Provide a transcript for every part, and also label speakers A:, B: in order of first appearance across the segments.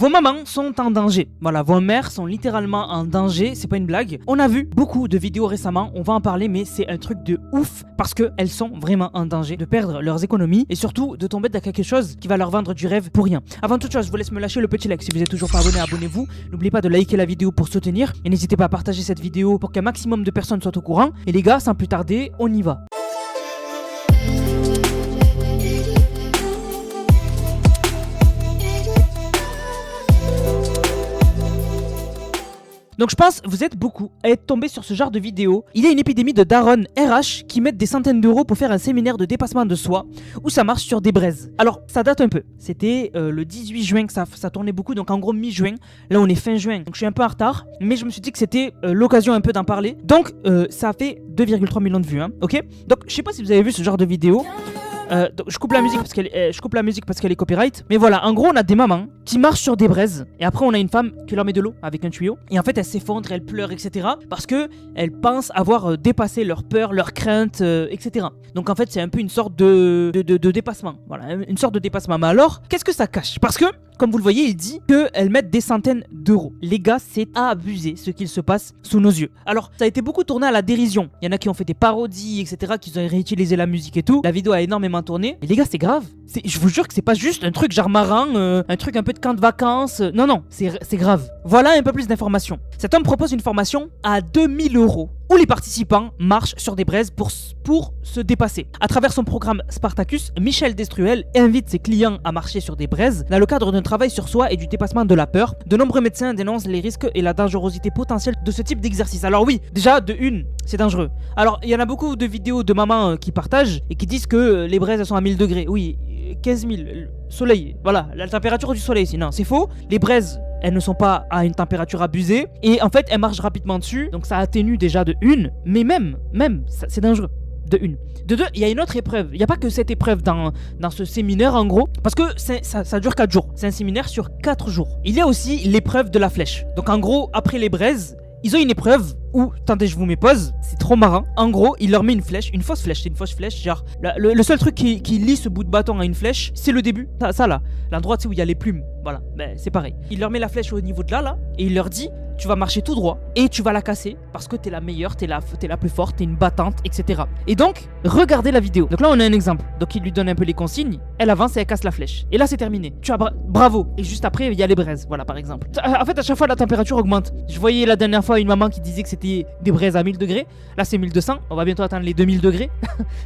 A: Vos mamans sont en danger. Voilà, vos mères sont littéralement en danger, c'est pas une blague. On a vu beaucoup de vidéos récemment, on va en parler, mais c'est un truc de ouf parce qu'elles sont vraiment en danger de perdre leurs économies et surtout de tomber dans quelque chose qui va leur vendre du rêve pour rien. Avant toute chose, je vous laisse me lâcher le petit like. Si vous êtes toujours pas abonné, abonnez-vous. N'oubliez pas de liker la vidéo pour soutenir et n'hésitez pas à partager cette vidéo pour qu'un maximum de personnes soient au courant. Et les gars, sans plus tarder, on y va. Donc je pense vous êtes beaucoup à être tombé sur ce genre de vidéo. Il y a une épidémie de darons RH qui mettent des centaines d'euros pour faire un séminaire de dépassement de soi où ça marche sur des braises. Alors ça date un peu, c'était le 18 juin que ça tournait beaucoup, donc en gros mi-juin. Là on est fin juin, donc je suis un peu en retard, mais je me suis dit que c'était l'occasion un peu d'en parler. Donc ça a fait 2,3 millions de vues, hein, ok. Donc je sais pas si vous avez vu ce genre de vidéo. Donc, je coupe la musique parce qu'elle est copyright. Mais voilà, en gros, on a des mamans qui marchent sur des braises. Et après, on a une femme qui leur met de l'eau avec un tuyau. Et en fait, elle s'effondre, elle pleure, etc. Parce que elle pense avoir dépassé leur peur, leur crainte, etc. Donc en fait, c'est un peu une sorte de dépassement. Voilà, une sorte de dépassement. Mais alors, qu'est-ce que ça cache? Parce que, comme vous le voyez, il dit qu'elles mettent des centaines d'euros. Les gars, c'est abusé ce qu'il se passe sous nos yeux. Alors, ça a été beaucoup tourné à la dérision. Il y en a qui ont fait des parodies, etc., qui ont réutilisé la musique et tout. La vidéo a énormément tourné. Mais les gars, c'est grave. Je vous jure que c'est pas juste un truc genre marrant, un truc un peu de camp de vacances. Non, c'est grave. Voilà un peu plus d'informations. Cet homme propose une formation à 2000 euros où les participants marchent sur des braises pour se dépasser. À travers son programme Spartacus, Michel Destruel invite ses clients à marcher sur des braises dans le cadre d'un travail sur soi et du dépassement de la peur. De nombreux médecins dénoncent les risques et la dangerosité potentielle de ce type d'exercice. Alors oui, déjà, de une, c'est dangereux. Alors, il y en a beaucoup de vidéos de mamans qui partagent et qui disent que les braises elles sont à 1000 degrés. Oui, 15 000, soleil, voilà, la température du soleil ici. Non, c'est faux. Les braises, elles ne sont pas à une température abusée et en fait elles marchent rapidement dessus, donc ça atténue déjà de une, mais même c'est dangereux. De une. De deux, il y a une autre épreuve. Il n'y a pas que cette épreuve dans ce séminaire en gros, parce que ça dure 4 jours. C'est un séminaire sur 4 jours. Il y a aussi l'épreuve de la flèche. Donc en gros, après les braises, ils ont une épreuve où, attendez, je vous mets pause, c'est trop marrant. En gros, il leur met une flèche, une fausse flèche, c'est une fausse flèche. Genre, le seul truc qui lie ce bout de bâton à une flèche, c'est le début. Ça là, l'endroit où il y a les plumes. Voilà, ben c'est pareil. Il leur met la flèche au niveau de là, et il leur dit, tu vas marcher tout droit et tu vas la casser parce que t'es la meilleure, t'es la plus forte, t'es une battante, etc. Et donc, regardez la vidéo. Donc là, on a un exemple. Donc il lui donne un peu les consignes, elle avance et elle casse la flèche. Et là, c'est terminé. Tu as bravo. Et juste après, il y a les braises, voilà, par exemple. En fait, à chaque fois, la température augmente. Je voyais la dernière fois une maman qui disait que c'était des braises à 1000 degrés. Là, c'est 1200. On va bientôt atteindre les 2000 degrés.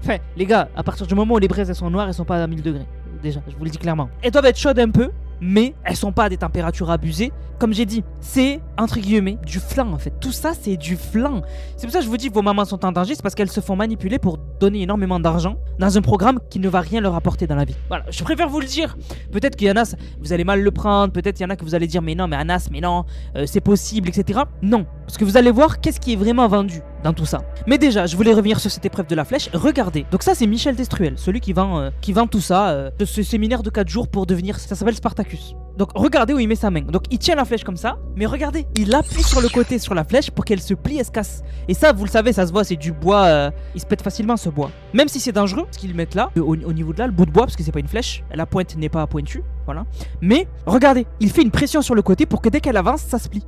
A: Enfin, les gars, à partir du moment où les braises elles sont noires, elles sont pas à 1000 degrés. Déjà, je vous le dis clairement. Elles doivent être chaudes un peu, mais elles sont pas à des températures abusées. Comme j'ai dit, c'est entre guillemets du flan en fait. Tout ça c'est du flan. C'est pour ça que je vous dis que vos mamans sont en danger, c'est parce qu'elles se font manipuler pour donner énormément d'argent dans un programme qui ne va rien leur apporter dans la vie. Voilà, je préfère vous le dire. Peut-être qu'il y en a, vous allez mal le prendre, peut-être il y en a que vous allez dire mais non mais Anas, mais non, c'est possible, etc. Non, parce que vous allez voir qu'est-ce qui est vraiment vendu dans tout ça. Mais déjà, je voulais revenir sur cette épreuve de la flèche. Regardez, donc ça c'est Michel Destruel, celui qui vend tout ça, de ce séminaire de 4 jours pour devenir, ça s'appelle Spartacus. Donc regardez où il met sa main. Donc il tient la flèche comme ça, mais regardez, il appuie sur le côté sur la flèche pour qu'elle se plie et se casse. Et ça, vous le savez, ça se voit, c'est du bois, il se pète facilement ce bois. Même si c'est dangereux, ce qu'ils mettent là, au niveau de là, le bout de bois, parce que c'est pas une flèche, la pointe n'est pas pointue, voilà. Mais regardez, il fait une pression sur le côté pour que dès qu'elle avance, ça se plie.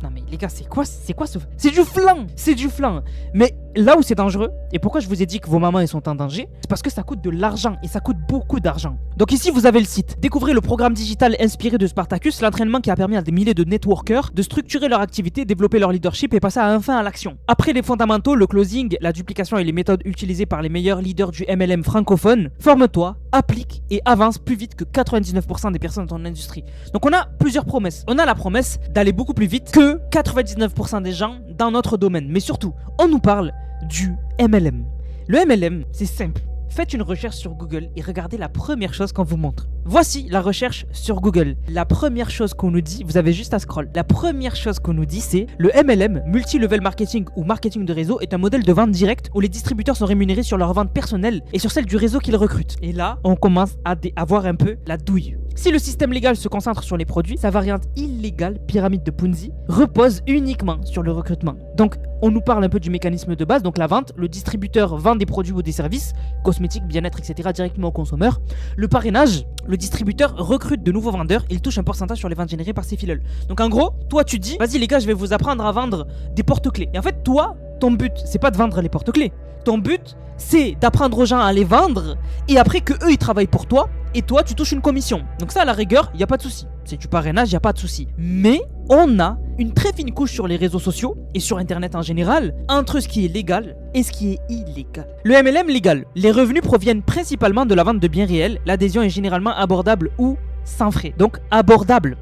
A: Non mais les gars, c'est quoi ce... C'est du flan. C'est du flan. Mais là où c'est dangereux, et pourquoi je vous ai dit que vos mamans elles sont en danger, c'est parce que ça coûte de l'argent, et ça coûte beaucoup d'argent. Donc ici vous avez le site. Découvrez le programme digital inspiré de Spartacus, l'entraînement qui a permis à des milliers de networkers de structurer leur activité, développer leur leadership et passer enfin à l'action. Après les fondamentaux, le closing, la duplication et les méthodes utilisées par les meilleurs leaders du MLM francophone, forme-toi, applique et avance plus vite que 99% des personnes dans ton industrie. Donc on a plusieurs promesses. On a la promesse d'aller beaucoup plus vite que 99% des gens dans notre domaine. Mais surtout, on nous parle du MLM. Le MLM, c'est simple. Faites une recherche sur Google et regardez la première chose qu'on vous montre. Voici la recherche sur Google. La première chose qu'on nous dit, vous avez juste à scroll. La première chose qu'on nous dit, c'est le MLM, multi-level marketing ou marketing de réseau, est un modèle de vente directe où les distributeurs sont rémunérés sur leur vente personnelle et sur celle du réseau qu'ils recrutent. Et là, on commence à voir un peu la douille. Si le système légal se concentre sur les produits, sa variante illégale, pyramide de Ponzi, repose uniquement sur le recrutement. Donc, on nous parle un peu du mécanisme de base, donc la vente. Le distributeur vend des produits ou des services, cosmétiques, bien-être, etc. directement au consommateur. Le parrainage, le distributeur recrute de nouveaux vendeurs, il touche un pourcentage sur les ventes générées par ses filleuls. Donc en gros, toi tu dis, vas-y les gars, je vais vous apprendre à vendre des porte-clés. Et en fait, toi, ton but, c'est pas de vendre les porte-clés. Ton but, c'est d'apprendre aux gens à les vendre et après que eux ils travaillent pour toi et toi tu touches une commission. Donc ça à la rigueur, il y a pas de souci. C'est du parrainage, il y a pas de souci. Mais on a une très fine couche sur les réseaux sociaux et sur internet en général entre ce qui est légal et ce qui est illégal. Le MLM légal, les revenus proviennent principalement de la vente de biens réels. L'adhésion est généralement abordable ou sans frais. Donc abordable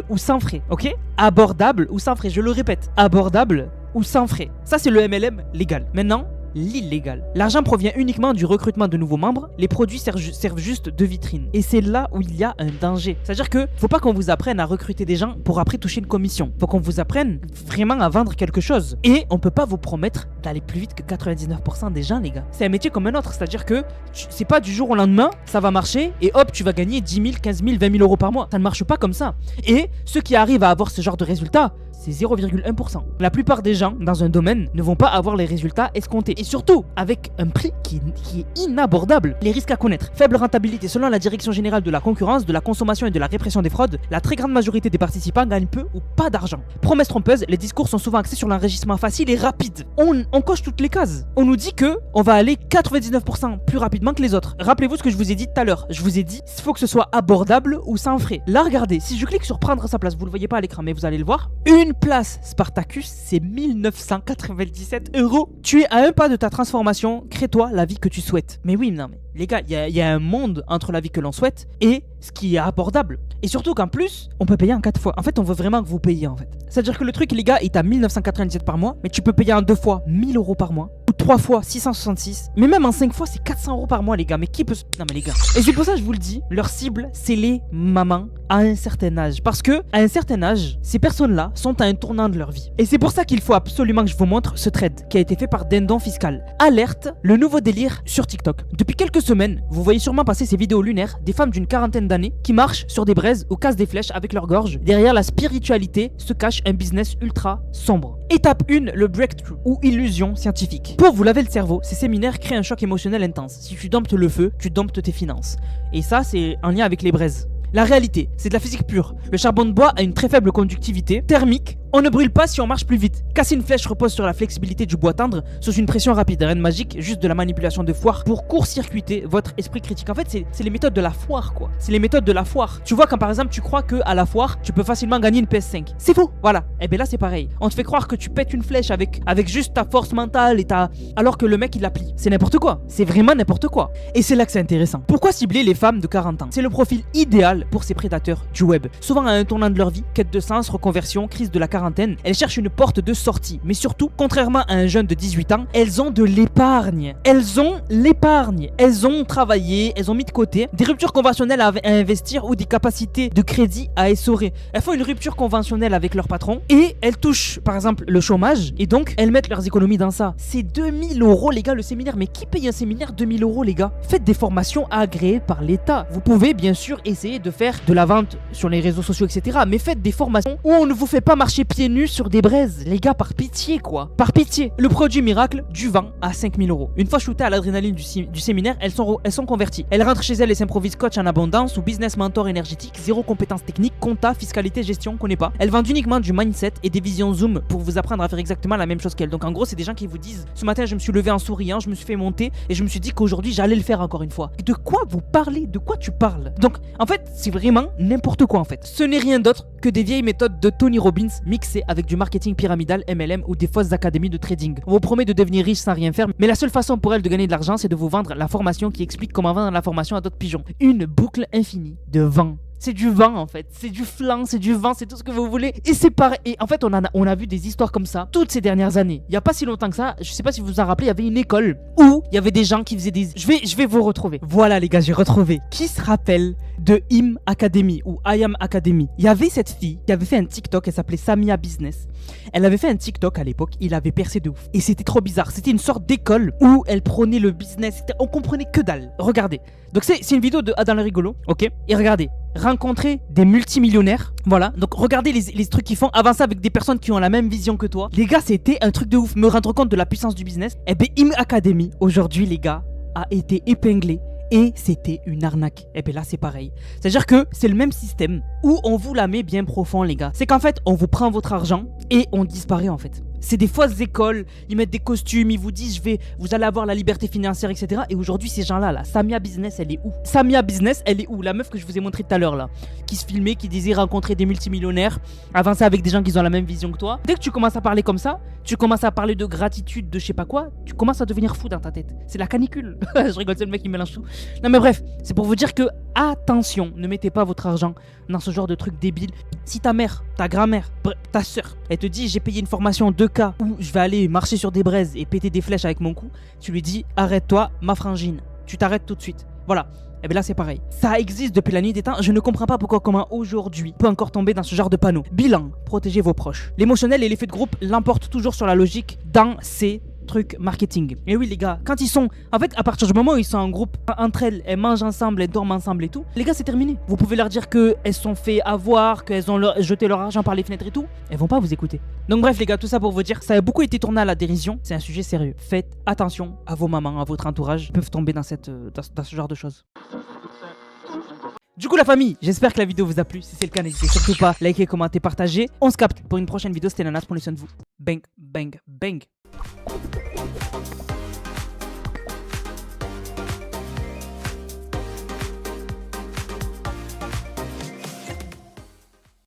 A: ou sans frais, ok? Abordable ou sans frais, je le répète, abordable ou sans frais. Ça c'est le MLM légal. Maintenant, l'illégal. L'argent provient uniquement du recrutement de nouveaux membres, les produits servent juste de vitrine. Et c'est là où il y a un danger. C'est-à-dire que faut pas qu'on vous apprenne à recruter des gens pour après toucher une commission. Faut qu'on vous apprenne vraiment à vendre quelque chose. Et on peut pas vous promettre d'aller plus vite que 99% des gens, les gars. C'est un métier comme un autre, c'est-à-dire que c'est pas du jour au lendemain, ça va marcher et hop, tu vas gagner 10 000, 15 000, 20 000 euros par mois. Ça ne marche pas comme ça. Et ceux qui arrivent à avoir ce genre de résultats, c'est 0,1%. La plupart des gens dans un domaine ne vont pas avoir les résultats escomptés. Et surtout, avec un prix qui est inabordable. Les risques à connaître. Faible rentabilité. Selon la Direction Générale de la Concurrence, de la Consommation et de la Répression des Fraudes, la très grande majorité des participants gagnent peu ou pas d'argent. Promesses trompeuses, les discours sont souvent axés sur l'enrichissement facile et rapide. On coche toutes les cases. On nous dit que on va aller 99% plus rapidement que les autres. Rappelez-vous ce que je vous ai dit tout à l'heure. Je vous ai dit, il faut que ce soit abordable ou sans frais. Là, regardez, si je clique sur prendre sa place, vous le voyez pas à l'écran, mais vous allez le voir. Une place Spartacus, c'est 1997 €. Tu es à un pas de ta transformation, crée-toi la vie que tu souhaites. Mais oui, non mais les gars, il y a un monde entre la vie que l'on souhaite et ce qui est abordable. Et surtout qu'en plus, on peut payer en 4 fois. En fait, on veut vraiment que vous payiez en fait. C'est-à-dire que le truc, les gars, est à 1997 par mois, mais tu peux payer en 2 fois 1000 € par mois. Ou 3 fois 666. Mais même en 5 fois, c'est 400 € par mois, les gars. Mais qui peut... Non mais les gars. Et c'est pour ça que je vous le dis, leur cible, c'est les mamans à un certain âge. Parce que, à un certain âge, ces personnes-là sont à un tournant de leur vie. Et c'est pour ça qu'il faut absolument que je vous montre ce thread qui a été fait par Dindon Fiscal. Alerte, le nouveau délire sur TikTok. Depuis quelques semaines, vous voyez sûrement passer ces vidéos lunaires des femmes d'une quarantaine d'années qui marchent sur des braises ou cassent des flèches avec leur gorge. Derrière la spiritualité se cache un business ultra sombre. Étape 1, le breakthrough ou illusion scientifique. Pour vous laver le cerveau, ces séminaires créent un choc émotionnel intense. Si tu domptes le feu, tu domptes tes finances. Et ça, c'est en lien avec les braises. La réalité, c'est de la physique pure. Le charbon de bois a une très faible conductivité thermique. On ne brûle pas si on marche plus vite. Casser une flèche repose sur la flexibilité du bois tendre sous une pression rapide. Rien de magique, juste de la manipulation de foire pour court-circuiter votre esprit critique. En fait, c'est les méthodes de la foire, quoi. C'est les méthodes de la foire. Tu vois, quand par exemple, tu crois que à la foire, tu peux facilement gagner une PS5. C'est faux, voilà. Et bien là, c'est pareil. On te fait croire que tu pètes une flèche avec juste ta force mentale et alors que le mec, il la plie. C'est n'importe quoi. C'est vraiment n'importe quoi. Et c'est là que c'est intéressant. Pourquoi cibler les femmes de 40 ans? C'est le profil idéal pour ces prédateurs du web. Souvent à un tournant de leur vie, quête de sens, reconversion, crise de la quarantaine, elles cherchent une porte de sortie. Mais surtout, contrairement à un jeune de 18 ans, elles ont de l'épargne. Elles ont travaillé, elles ont mis de côté des ruptures conventionnelles à investir ou des capacités de crédit à essorer. Elles font une rupture conventionnelle avec leur patron et elles touchent par exemple le chômage et donc elles mettent leurs économies dans ça. C'est 2000 € les gars le séminaire. Mais qui paye un séminaire 2000 € les gars? Faites des formations agréées par l'État. Vous pouvez bien sûr essayer de faire de la vente sur les réseaux sociaux, etc. Mais faites des formations où on ne vous fait pas marcher pieds nus sur des braises. Les gars, par pitié quoi. Par pitié. Le produit miracle, du vent à 5000 €. Une fois shootées à l'adrénaline du séminaire, elles sont converties. Elles rentrent chez elles et s'improvisent coach en abondance ou business mentor énergétique, zéro compétences techniques, compta, fiscalité, gestion, connaît pas. Elles vendent uniquement du mindset et des visions zoom pour vous apprendre à faire exactement la même chose qu'elles. Donc en gros, c'est des gens qui vous disent ce matin, je me suis levé en souriant, je me suis fait monter et je me suis dit qu'aujourd'hui, j'allais le faire encore une fois. De quoi vous parlez? De quoi tu parles? Donc en fait, c'est vraiment n'importe quoi en fait. Ce n'est rien d'autre que des vieilles méthodes de Tony Robbins mixées avec du marketing pyramidal, MLM ou des fausses académies de trading. On vous promet de devenir riche sans rien faire, mais la seule façon pour elle de gagner de l'argent, c'est de vous vendre la formation qui explique comment vendre la formation à d'autres pigeons. Une boucle infinie de vent. C'est du vent en fait, c'est du flan, c'est du vent, c'est tout ce que vous voulez. Et c'est pareil. Et en fait, on a vu des histoires comme ça toutes ces dernières années. Il y a pas si longtemps que ça, je sais pas si vous vous en rappelez, il y avait une école où il y avait des gens qui faisaient des... Je vais vous retrouver. Voilà les gars, j'ai retrouvé. Qui se rappelle de IM Academy ou I Am Academy? Il y avait cette fille qui avait fait un TikTok, elle s'appelait Samia Business. Elle avait fait un TikTok à l'époque, il avait percé de ouf. Et c'était trop bizarre, c'était une sorte d'école où elle prenait le business, on comprenait que dalle. Regardez. Donc c'est une vidéo de Adam le rigolo, ok? Et regardez, rencontrer des multimillionnaires. Voilà, donc regardez les trucs qu'ils font, avancer avec des personnes qui ont la même vision que toi. Les gars, c'était un truc de ouf, me rendre compte de la puissance du business. Eh ben, Im Academy, aujourd'hui les gars, a été épinglé. Et c'était une arnaque. Et bien là, c'est pareil. C'est-à-dire que c'est le même système où on vous la met bien profond, les gars. C'est qu'en fait, on vous prend votre argent et on disparaît en fait. C'est des fausses écoles, ils mettent des costumes, ils vous disent vous allez avoir la liberté financière, etc. Et aujourd'hui, ces gens-là, Samia Business, elle est où? Samia Business, elle est où? La meuf que je vous ai montré tout à l'heure là, qui se filmait, qui disait rencontrer des multimillionnaires, avancer avec des gens qui ont la même vision que toi. Dès que tu commences à parler comme ça, tu commences à parler de gratitude, de je sais pas quoi, tu commences à devenir fou dans ta tête. C'est la canicule. Je rigole, c'est le mec qui mélange tout. Non mais bref, c'est pour vous dire que attention, ne mettez pas votre argent dans ce genre de truc débile. Si ta mère, ta grand-mère, ta soeur, elle te dit j'ai payé une formation 2K où je vais aller marcher sur des braises et péter des flèches avec mon cou, tu lui dis arrête-toi ma frangine, tu t'arrêtes tout de suite. Voilà. Et bien là c'est pareil. Ça existe depuis la nuit des temps, je ne comprends pas pourquoi comment aujourd'hui peut encore tomber dans ce genre de panneau. Bilan, protégez vos proches. L'émotionnel et l'effet de groupe l'emportent toujours sur la logique dans ces trucs marketing. Et oui les gars, quand ils sont, en fait à partir du moment où ils sont en groupe, entre elles mangent ensemble, elles dorment ensemble et tout, les gars c'est terminé. Vous pouvez leur dire qu'elles se sont fait avoir, qu'elles ont jeté leur argent par les fenêtres et tout, elles vont pas vous écouter. Donc bref les gars, tout ça pour vous dire, ça a beaucoup été tourné à la dérision, c'est un sujet sérieux. Faites attention à vos mamans, à votre entourage, ils peuvent tomber dans ce genre de choses. Du coup la famille, j'espère que la vidéo vous a plu. Si c'est le cas, n'hésitez surtout pas à liker, commenter, partager. On se capte pour une prochaine vidéo. C'était Nanas, prenez soin de vous. Bang, bang, bang.